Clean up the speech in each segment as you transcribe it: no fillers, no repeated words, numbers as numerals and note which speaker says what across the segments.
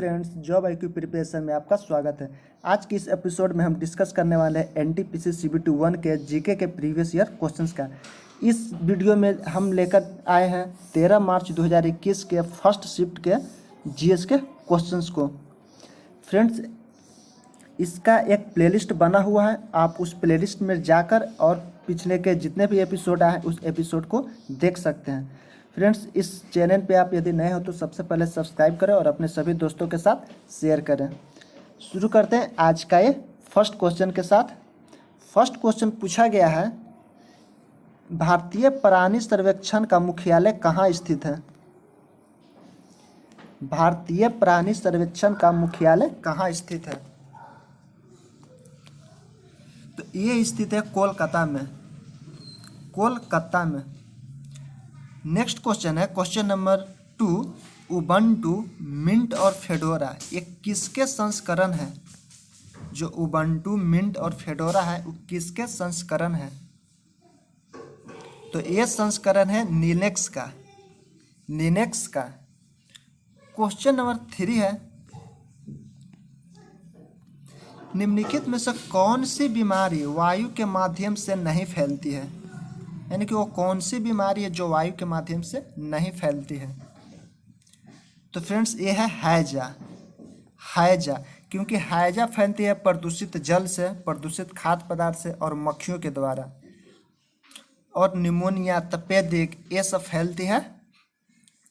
Speaker 1: Friends, job IQ preparation में आपका स्वागत है। आज की इस एपिसोड में हम डिस्कस करने वाले हैं NTPC CBT 1 के जीके के प्रीवियस ईयर क्वेश्चंस का। इस वीडियो में हम लेकर आए हैं 13 मार्च 2021 के फर्स्ट शिफ्ट के जीएस के क्वेश्चंस को। फ्रेंड्स, इसका एक प्लेलिस्ट बना हुआ है, आप उस प्लेलिस्ट में जाकर और पिछले के जितने भी एपिसोड आए उस एपिसोड को देख सकते हैं। फ्रेंड्स, इस चैनल पे आप यदि नए हो तो सबसे पहले सब्सक्राइब करें और अपने सभी दोस्तों के साथ शेयर करें। शुरू करते हैं आज का ये फर्स्ट क्वेश्चन के साथ। फर्स्ट क्वेश्चन पूछा गया है, भारतीय प्राणी सर्वेक्षण का मुख्यालय कहाँ स्थित है? भारतीय प्राणी सर्वेक्षण का मुख्यालय कहाँ स्थित है? तो ये स्थित है कोलकाता में। कोलकाता में। नेक्स्ट क्वेश्चन है क्वेश्चन नंबर 2, उबंटू, मिंट और फेडोरा ये किसके संस्करण है? जो उबंटू, मिंट और फेडोरा है वो किसके संस्करण है? तो ये संस्करण है लिनक्स का। लिनक्स का। क्वेश्चन नंबर 3 है, निम्नलिखित में से कौन सी बीमारी वायु के माध्यम से नहीं फैलती है? यानी कि वो कौन सी बीमारी है जो वायु के माध्यम से नहीं फैलती है? तो फ्रेंड्स, ये है हैजा। हैजा, क्योंकि हैजा फैलती है प्रदूषित जल से, प्रदूषित खाद्य पदार्थ से और मक्खियों के द्वारा। और निमोनिया, तपेदिक ये सब फैलती है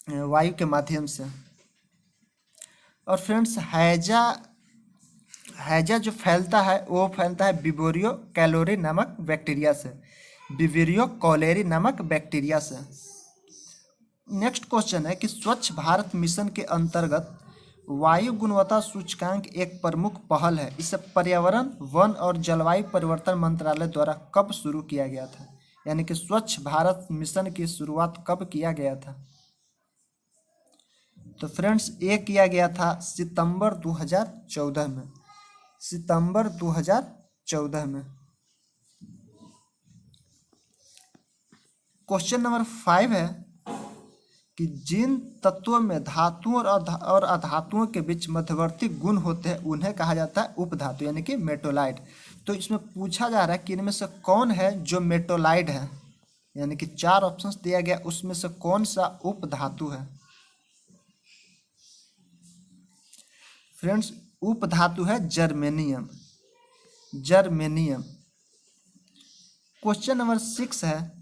Speaker 1: वायु के माध्यम से। और फ्रेंड्स, हैजा जो फैलता है वो फैलता है विबोरियो कैलोरी नामक बैक्टीरिया से। विबोरियो कैलोरी नामक बैक्टीरिया से। नेक्स्ट क्वेश्चन है कि स्वच्छ भारत मिशन के अंतर्गत वायु गुणवत्ता सूचकांक एक प्रमुख पहल है। इसे पर्यावरण, वन और जलवायु परिवर्तन मंत्रालय द्वारा कब शुरू किया गया था? यानी कि स्वच्छ भारत मिशन की शुरुआत कब किया गया था? तो फ्रेंड्स, ये किया गया था सितंबर 2014 में। सितंबर 2014 में। क्वेश्चन नंबर 5 है कि जिन तत्वों में धातुओं और अधातुओं के बीच मध्यवर्ती गुण होते हैं उन्हें कहा जाता है उपधातु, यानी कि मेटोलाइट। तो इसमें पूछा जा रहा है कि इनमें से कौन है जो मेटोलाइट है? यानी कि 4 ऑप्शंस दिया गया, उसमें से कौन सा उपधातु है? फ्रेंड्स, उपधातु है जर्मेनियम। जर्मेनियम। क्वेश्चन नंबर 6 है,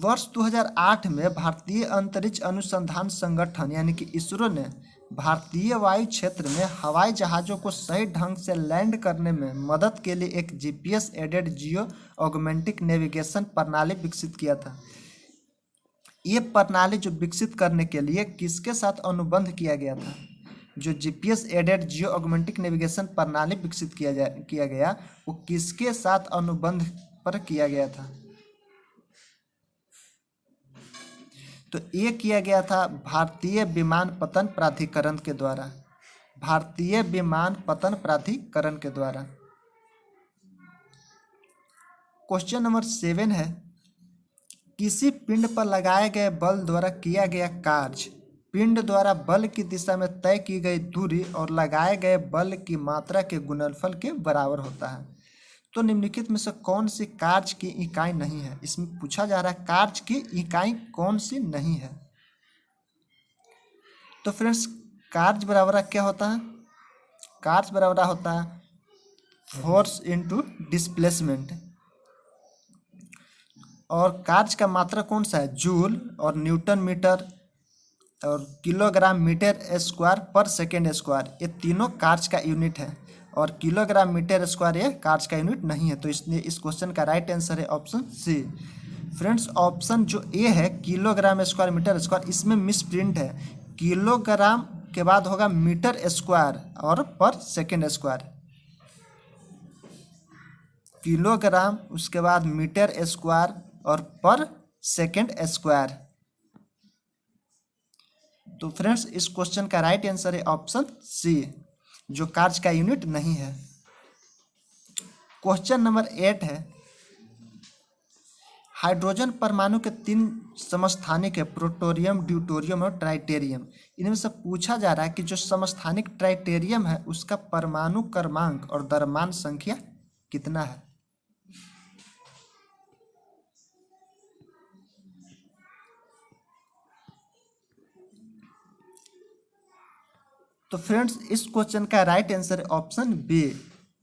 Speaker 1: वर्ष 2008 में भारतीय अंतरिक्ष अनुसंधान संगठन यानी कि इसरो ने भारतीय वायु क्षेत्र में हवाई जहाज़ों को सही ढंग से लैंड करने में मदद के लिए एक GPS एडेड जियो ऑगमेंटिक नेविगेशन प्रणाली विकसित किया था। ये प्रणाली जो विकसित करने के लिए किसके साथ अनुबंध किया गया था? जो GPS एडेड जियो ऑगमेंटिक नेविगेशन प्रणाली विकसित किया गया वो किसके साथ अनुबंध पर किया गया था? तो ये किया गया था भारतीय विमानपत्तन प्राधिकरण के द्वारा। भारतीय विमानपत्तन प्राधिकरण के द्वारा। क्वेश्चन नंबर 7 है, किसी पिंड पर लगाए गए बल द्वारा किया गया कार्य पिंड द्वारा बल की दिशा में तय की गई दूरी और लगाए गए बल की मात्रा के गुणनफल के बराबर होता है। तो निम्नलिखित में से कौन सी कार्य की इकाई नहीं है? इसमें पूछा जा रहा है कार्य की इकाई कौन सी नहीं है। तो फ्रेंड्स, कार्य बराबर क्या होता है? कार्य बराबर होता है फोर्स इनटू डिस्प्लेसमेंट। और कार्य का मात्रा कौन सा है? जूल और न्यूटन मीटर और किलोग्राम मीटर स्क्वायर पर सेकेंड स्क्वायर, ये तीनों कार्य का यूनिट है। और किलोग्राम मीटर स्क्वायर ये कार्य का यूनिट नहीं है। तो इसलिए इस क्वेश्चन का राइट आंसर है ऑप्शन सी। फ्रेंड्स, ऑप्शन जो ए है किलोग्राम स्क्वायर मीटर स्क्वायर, इसमें मिस प्रिंट है। किलोग्राम के बाद होगा मीटर स्क्वायर और पर सेकेंड स्क्वायर। किलोग्राम, उसके बाद मीटर स्क्वायर और पर सेकेंड स्क्वायर। तो फ्रेंड्स, इस क्वेश्चन का राइट आंसर है ऑप्शन सी, जो कार्य का यूनिट नहीं है। क्वेश्चन नंबर 8 है, हाइड्रोजन परमाणु के 3 समस्थानिक है, प्लूटोनियम, ड्यूटेरियम और ट्राइटेरियम। इनमें से पूछा जा रहा है कि जो समस्थानिक ट्राइटेरियम है उसका परमाणु क्रमांक और द्रव्यमान संख्या कितना है। तो फ्रेंड्स इस क्वेश्चन का राइट आंसर है ऑप्शन बी,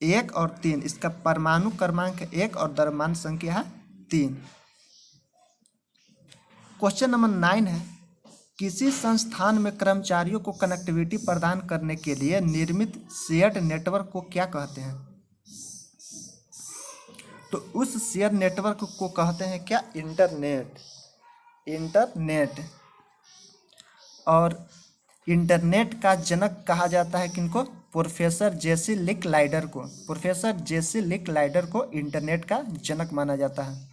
Speaker 1: 1 और 3। इसका परमाणु क्रमांक 1 और द्रव्यमान संख्या है 3। क्वेश्चन नंबर 9 है, किसी संस्थान में कर्मचारियों को कनेक्टिविटी प्रदान करने के लिए निर्मित शेयर्ड नेटवर्क को क्या कहते हैं। तो उस शेयर नेटवर्क को कहते हैं क्या, इंटरनेट। इंटरनेट। और इंटरनेट का जनक कहा जाता है किनको, प्रोफेसर जेसी लिकलाइडर को। प्रोफेसर जेसी लिकलाइडर को इंटरनेट का जनक माना जाता है।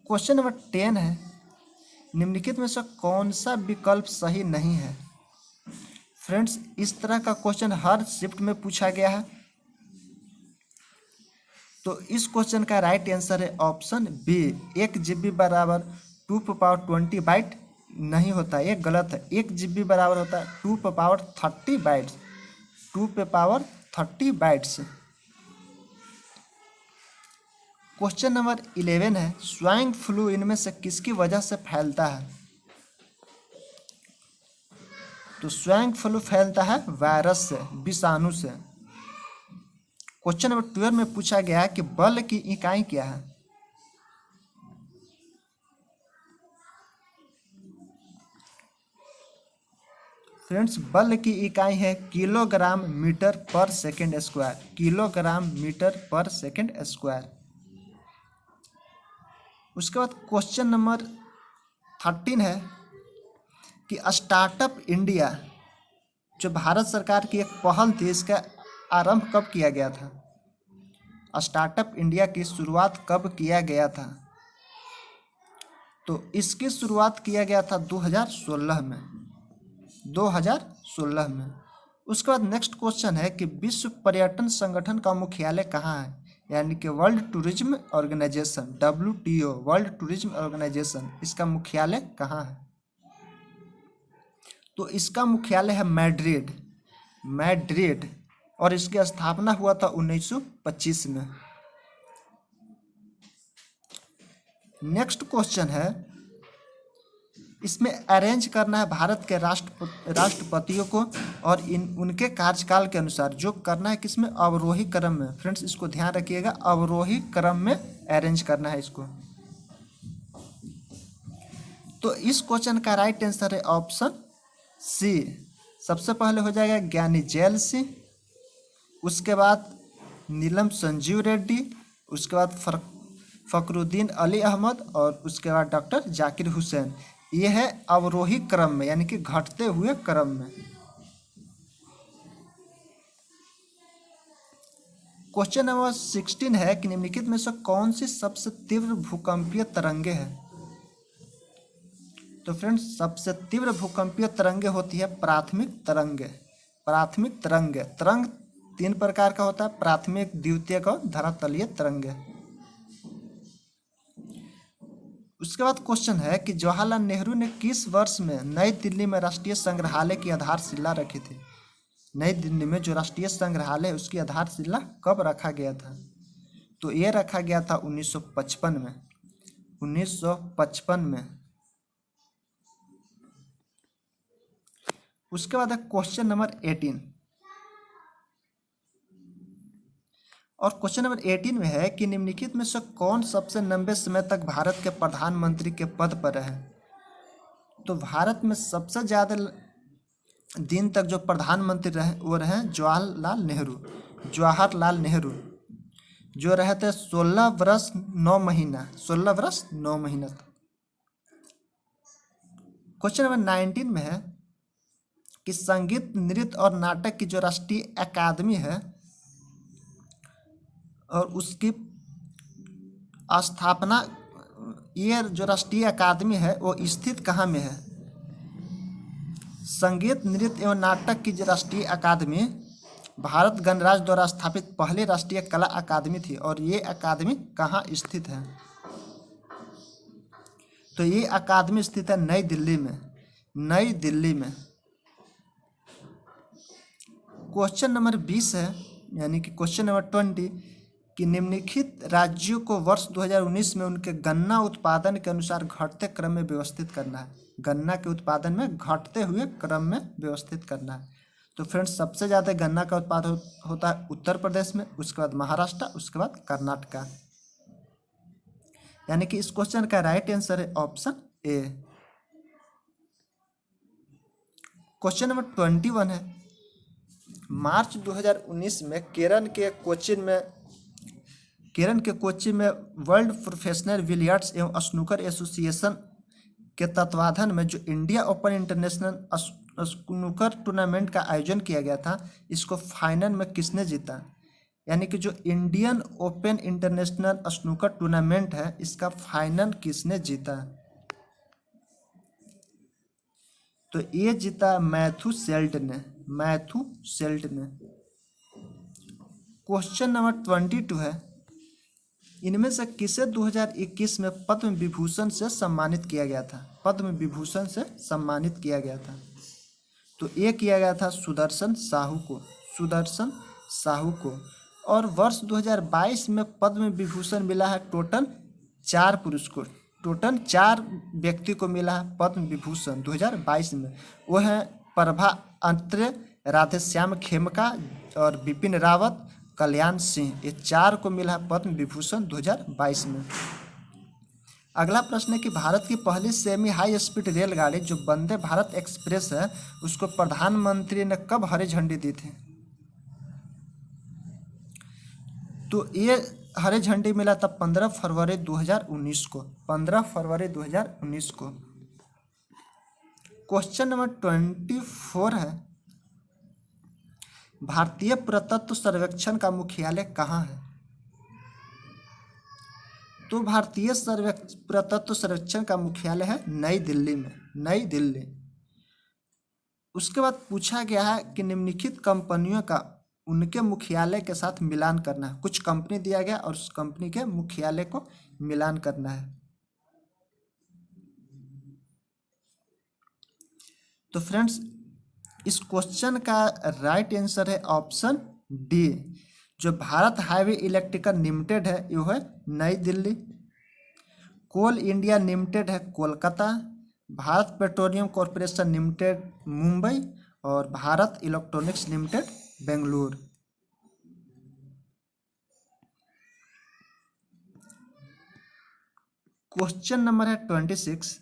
Speaker 1: क्वेश्चन नंबर 10 है, निम्नलिखित में से कौन सा विकल्प सही नहीं है। फ्रेंड्स इस तरह का क्वेश्चन हर शिफ्ट में पूछा गया है। तो इस क्वेश्चन का राइट आंसर है ऑप्शन बी, 1 GB बराबर 2 बाइट नहीं होता, ये गलत है। 1 GB बराबर होता है 2 बाइट्स, 2 बाइट्स। क्वेश्चन नंबर 11 है, स्वाइन फ्लू इनमें से किसकी वजह से फैलता है। तो स्वाइन फ्लू फैलता है वायरस से, विषाणु से। क्वेश्चन नंबर 12 में पूछा गया है कि बल की इकाई क्या है। फ्रेंड्स बल की इकाई है किलोग्राम मीटर पर सेकेंड स्क्वायर, किलोग्राम मीटर पर सेकेंड स्क्वायर। उसके बाद क्वेश्चन नंबर 13 है कि स्टार्टअप इंडिया जो भारत सरकार की एक पहल थी, इसका आरंभ कब किया गया था। स्टार्टअप इंडिया की शुरुआत कब किया गया था। तो इसकी शुरुआत किया गया था 2016 में, 2016 में। उसके बाद नेक्स्ट क्वेश्चन है कि विश्व पर्यटन संगठन का मुख्यालय कहाँ है, यानी कि world tourism organization, WTO, world tourism organization, इसका मुख्यालय कहाँ है। तो इसका मुख्यालय है मैड्रिड, मैड्रिड। और इसकी स्थापना हुआ था 1925 में। नेक्स्ट क्वेश्चन है, इसमें अरेंज करना है भारत के राष्ट्रपतियों को और उनके कार्यकाल के अनुसार जो करना है, किसमें, अवरोही क्रम में। फ्रेंड्स इसको ध्यान रखिएगा, अवरोही क्रम में अरेंज करना है इसको। तो इस क्वेश्चन का राइट आंसर है ऑप्शन सी। सबसे पहले हो जाएगा ज्ञानी जैल सिंह, उसके बाद नीलम संजीव रेड्डी, उसके बाद फखरुद्दीन अली अहमद और उसके बाद डॉक्टर जाकिर हुसैन। ये है अवरोही क्रम में, यानी कि घटते हुए क्रम में। क्वेश्चन नंबर 16 है कि निम्नलिखित में से कौन सी सबसे तीव्र भूकंपीय तरंगे हैं। तो फ्रेंड्स सबसे तीव्र भूकंपीय तरंगे होती है प्राथमिक तरंगे। प्राथमिक तरंगे, तरंग 3 प्रकार का होता है, प्राथमिक, द्वितीयक और धरातलीय तरंगे। उसके बाद क्वेश्चन है कि जवाहरलाल नेहरू ने किस वर्ष में नई दिल्ली में राष्ट्रीय संग्रहालय की आधारशिला रखी थी। नई दिल्ली में जो राष्ट्रीय संग्रहालय है उसकी आधारशिला कब रखा गया था। तो ये रखा गया था 1955 में, 1955 में। उसके बाद है क्वेश्चन नंबर 18, और क्वेश्चन नंबर 18 में है कि निम्नलिखित में से कौन सबसे लंबे समय तक भारत के प्रधानमंत्री के पद पर रहे। तो भारत में सबसे ज़्यादा दिन तक जो प्रधानमंत्री रहे वो रहे जवाहरलाल नेहरू। जवाहरलाल नेहरू जो रहे थे 16 वर्ष 9 महीना, 16 वर्ष 9 महीना तक। क्वेश्चन नंबर 19 में है कि संगीत, नृत्य और नाटक की जो राष्ट्रीय अकादमी है और उसकी स्थापना, ये जो राष्ट्रीय अकादमी है वो स्थित कहाँ में है। संगीत, नृत्य एवं नाटक की जो राष्ट्रीय अकादमी भारत गणराज्य द्वारा स्थापित पहली राष्ट्रीय कला अकादमी थी, और ये अकादमी कहाँ स्थित है। तो ये अकादमी स्थित है नई दिल्ली में, नई दिल्ली में। क्वेश्चन नंबर 20 है, यानी कि क्वेश्चन नंबर 20, कि निम्नलिखित राज्यों को वर्ष 2019 में उनके गन्ना उत्पादन के अनुसार घटते क्रम में व्यवस्थित करना है। गन्ना के उत्पादन में घटते हुए क्रम में व्यवस्थित करना है। तो फ्रेंड्स, सबसे ज़्यादा गन्ना का उत्पादन होता है उत्तर प्रदेश में, उसके बाद महाराष्ट्र, उसके बाद कर्नाटका। यानी कि इस क्वेश्चन का राइट आंसर है ऑप्शन ए। क्वेश्चन नंबर 21 है, मार्च 2019 में केरल के कोच्चि में वर्ल्ड प्रोफेशनल बिलियर्ड्स एवं स्नूकर एसोसिएशन के तत्वाधान में जो India open international snooker tournament का आयोजन किया गया था, इसको फाइनल में किसने जीता? यानी कि जो Indian open international snooker tournament है, इसका फाइनल किसने जीता? तो ये जीता मैथ्यू सेल्ट ने, मैथ्यू सेल्ट ने। क्वेश्चन नंबर 22 है, इनमें से किसे 2021 में पद्म विभूषण से सम्मानित किया गया था? पद्म विभूषण से सम्मानित किया गया था। तो ये किया गया था सुदर्शन साहू को, सुदर्शन साहू को। और वर्ष 2022 में पद्म विभूषण मिला है टोटल 4 पुरुष को, टोटल 4 व्यक्ति को मिला है पद्म विभूषण 2022 में। वो हैं प्रभा अत्रे, राधेश्याम खेमका और बिपिन रावत, कल्याण सिंह। ये 4 को मिला है पद्म विभूषण 2022 में। अगला प्रश्न है कि भारत की पहली सेमी हाई स्पीड रेलगाड़ी जो वंदे भारत एक्सप्रेस है, उसको प्रधानमंत्री ने कब हरी झंडी दी थी? तो ये हरी झंडी मिला था 15 फरवरी 2019 को, 15 फरवरी 2019 को। क्वेश्चन नंबर 24 है, भारतीय पुरातत्व सर्वेक्षण का मुख्यालय कहाँ है? तो भारतीय पुरातत्व सर्वेक्षण का मुख्यालय है नई दिल्ली में, नई दिल्ली। उसके बाद पूछा गया है कि निम्नलिखित कंपनियों का उनके मुख्यालय के साथ मिलान करना है। कुछ कंपनी दिया गया और उस कंपनी के मुख्यालय को मिलान करना है। तो फ्रेंड्स, इस क्वेश्चन का राइट आंसर है ऑप्शन डी। जो भारत हाईवे इलेक्ट्रिकल लिमिटेड है, ये है नई दिल्ली। कोल इंडिया लिमिटेड है Kolkata. Bharat Petroleum Corporation Limited Mumbai और Bharat Electronics Limited Bengaluru. Question number है 26,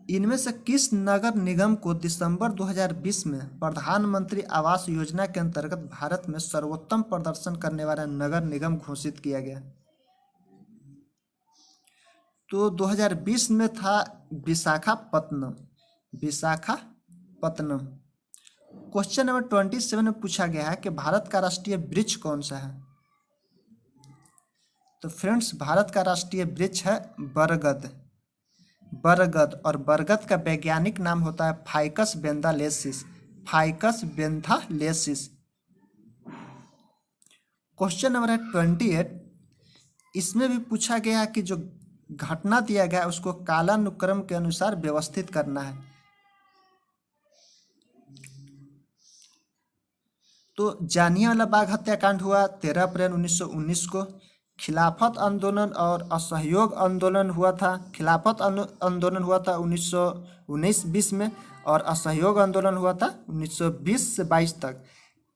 Speaker 1: इनमें से किस नगर निगम को दिसंबर 2020 में प्रधानमंत्री आवास योजना के अंतर्गत भारत में सर्वोत्तम प्रदर्शन करने वाला नगर निगम घोषित किया गया? तो 2020 में था विशाखापत्तनम, विशाखापत्तनम। क्वेश्चन नंबर 27 में पूछा गया है कि भारत का राष्ट्रीय वृक्ष कौन सा है? तो फ्रेंड्स, भारत का राष्ट्रीय वृक्ष है बरगद, बरगद। और बरगद का वैज्ञानिक नाम होता है फाइकस बेंथालेसिस, फाइकस बेंथालेसिस। क्वेश्चन नंबर है 28, इसमें भी पूछा गया कि जो घटना दिया गया है उसको कालानुक्रम के अनुसार व्यवस्थित करना है। तो जालियांवाला बाग हत्याकांड हुआ 13 अप्रैल 1919 को। खिलाफत आंदोलन और असहयोग आंदोलन हुआ था। खिलाफत आंदोलन हुआ था 1919-20 में और असहयोग आंदोलन हुआ था 1920 से 22 तक।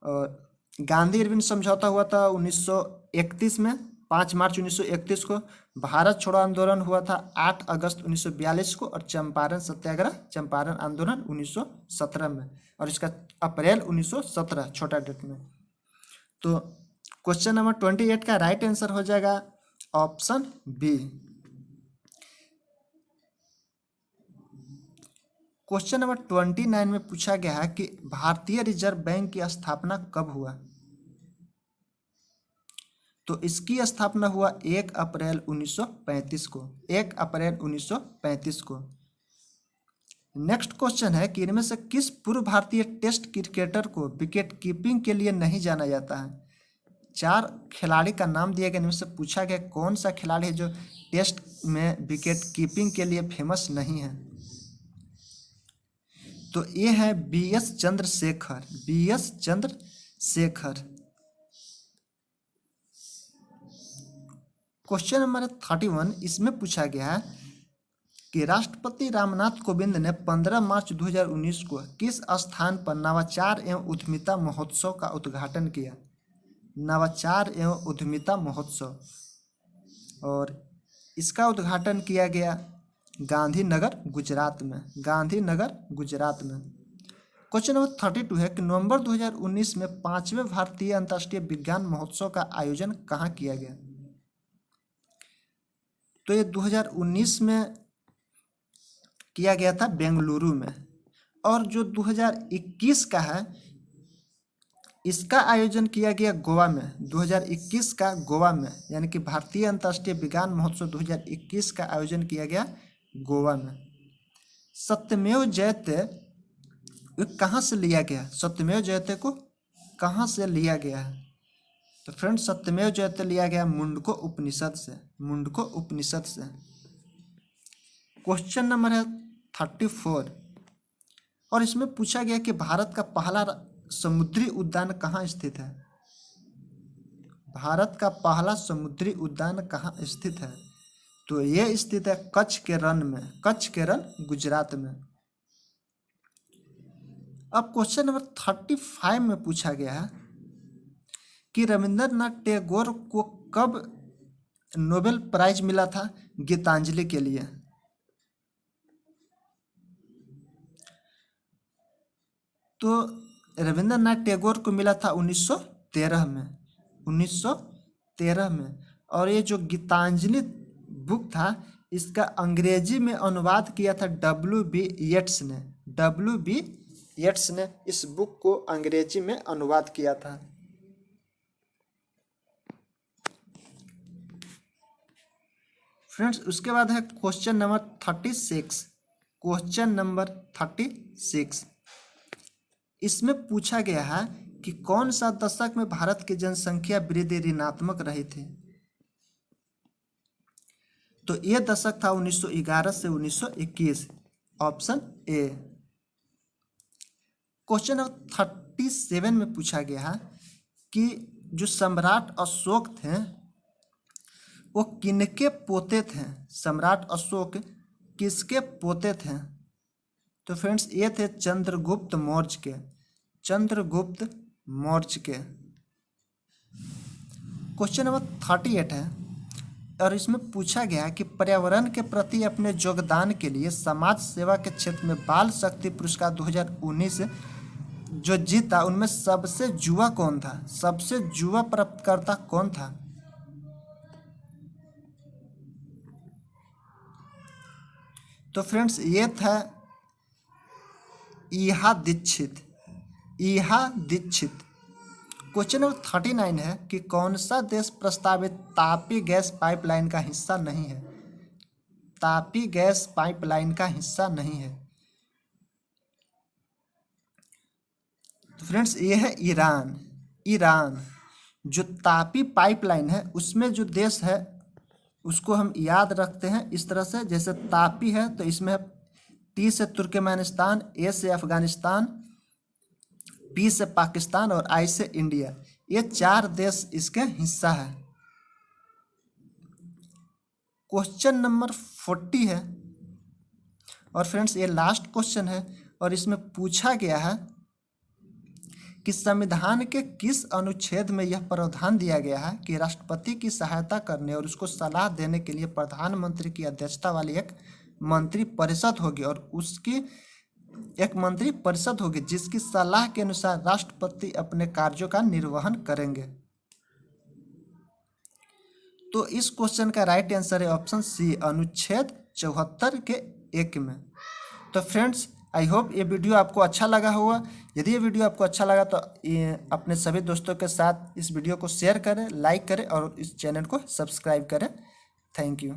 Speaker 1: और गांधी इरविन समझौता हुआ था 1931 में, 5 मार्च 1931 को। भारत छोड़ो आंदोलन हुआ था 8 अगस्त 1942 को। और चंपारण सत्याग्रह, चंपारण आंदोलन 1917 में, और इसका अप्रैल 1917 छोटा डेट में। तो क्वेश्चन नंबर 28 का राइट आंसर हो जाएगा ऑप्शन बी। क्वेश्चन नंबर 29 में पूछा गया है कि भारतीय रिजर्व बैंक की स्थापना कब हुआ? तो इसकी स्थापना हुआ 1 अप्रैल 1935 को, 1 अप्रैल 1935 को। नेक्स्ट क्वेश्चन है कि इनमें से किस पूर्व भारतीय टेस्ट क्रिकेटर को विकेट कीपिंग के लिए नहीं जाना जाता है? 4 खिलाड़ी का नाम दिया गया, इनमें से पूछा गया कौन सा खिलाड़ी है जो टेस्ट में विकेट कीपिंग के लिए फेमस नहीं है। तो ये है BS Chandrashekhar, BS Chandrashekhar. Question number 31, इसमें पूछा गया है कि राष्ट्रपति रामनाथ कोविंद ने 15 मार्च 2019 को किस स्थान पर नवाचार एवं उद्यमिता महोत्सव का उद्घाटन किया। नवाचार एवं उद्यमिता महोत्सव, और इसका उद्घाटन किया गया गांधीनगर गुजरात में, गांधीनगर गुजरात में। क्वेश्चन नंबर 32 है कि नवंबर 2019 में 5वें भारतीय अंतर्राष्ट्रीय विज्ञान महोत्सव का आयोजन कहाँ किया गया। तो ये 2019 में किया गया था बेंगलुरु में, और जो 2021 का है इसका आयोजन किया गया गोवा में, 2021 का गोवा में, यानी कि भारतीय अंतर्राष्ट्रीय विज्ञान महोत्सव 2021 का आयोजन किया गया गोवा में। सत्यमेव जयते कहाँ से लिया गया, सत्यमेव जयते को कहाँ से लिया गया है। तो फ्रेंड्स सत्यमेव जयते लिया गया मुंडको उपनिषद से, मुंडको उपनिषद से। क्वेश्चन नंबर है 34, और इसमें पूछा गया कि भारत का पहला समुद्री उद्यान कहाँ स्थित है। भारत का पहला समुद्री उद्यान कहाँ स्थित है। तो ये स्थित है कच्छ के रण में, कच्छ के रण गुजरात में। अब क्वेश्चन नंबर 35 में पूछा गया है कि रविंद्रनाथ टैगोर को कब नोबेल प्राइज मिला था गीतांजलि के लिए। तो रविंद्रनाथ टैगोर को मिला था 1913 में, 1913 में। और ये जो गीतांजलि बुक था इसका अंग्रेजी में अनुवाद किया था W.B. येट्स ने, W.B. येट्स ने इस बुक को अंग्रेजी में अनुवाद किया था। फ्रेंड्स उसके बाद है क्वेश्चन नंबर 36, क्वेश्चन नंबर 36। इसमें पूछा गया है कि कौन सा दशक में भारत की जनसंख्या वृद्धि ऋणात्मक रही थी। तो यह दशक था 1911 से 1921, ऑप्शन ए। क्वेश्चन नंबर 37 में पूछा गया है कि जो सम्राट अशोक थे वो किनके पोते थे, सम्राट अशोक किसके पोते थे। तो फ्रेंड्स ये थे चंद्रगुप्त मौर्य के, चंद्रगुप्त मौर्य के। क्वेश्चन नंबर 38 है, और इसमें पूछा गया है कि पर्यावरण के प्रति अपने योगदान के लिए समाज सेवा के क्षेत्र में बाल शक्ति पुरस्कार 2019 जो जीता उनमें सबसे युवा कौन था, सबसे युवा प्राप्तकर्ता कौन था। तो फ्रेंड्स ये था ईहा दीक्षित, ईहा दीक्षित। क्वेश्चन नंबर 39 है कि कौन सा देश प्रस्तावित तापी गैस पाइपलाइन का हिस्सा नहीं है। तापी गैस पाइपलाइन का हिस्सा नहीं है। तो फ्रेंड्स ये है ईरान, ईरान। जो तापी पाइपलाइन है उसमें जो देश है उसको हम याद रखते हैं इस तरह से, जैसे तापी है तो इसमें T से तुर्कमेनिस्तान, A से अफगानिस्तान, P से पाकिस्तान और I से इंडिया। ये 4 देश इसके हिस्सा है। क्वेश्चन नंबर 40 है, और फ्रेंड्स ये लास्ट क्वेश्चन है, और इसमें पूछा गया है कि संविधान के किस अनुच्छेद में यह प्रावधान दिया गया है कि राष्ट्रपति की सहायता करने और उसको सलाह देने के लिए प्रधानमंत्री की अध्यक्षता वाली एक मंत्री परिषद होगी, और उसकी एक मंत्री परिषद होगी जिसकी सलाह के अनुसार राष्ट्रपति अपने कार्यों का निर्वहन करेंगे। तो इस क्वेश्चन का राइट आंसर है ऑप्शन सी, अनुच्छेद 74 के 1 में। तो फ्रेंड्स आई होप ये वीडियो आपको अच्छा लगा होगा। यदि ये वीडियो आपको अच्छा लगा तो अपने सभी दोस्तों के साथ इस वीडियो को शेयर करें, लाइक करें और इस चैनल को सब्सक्राइब करें। Thank you.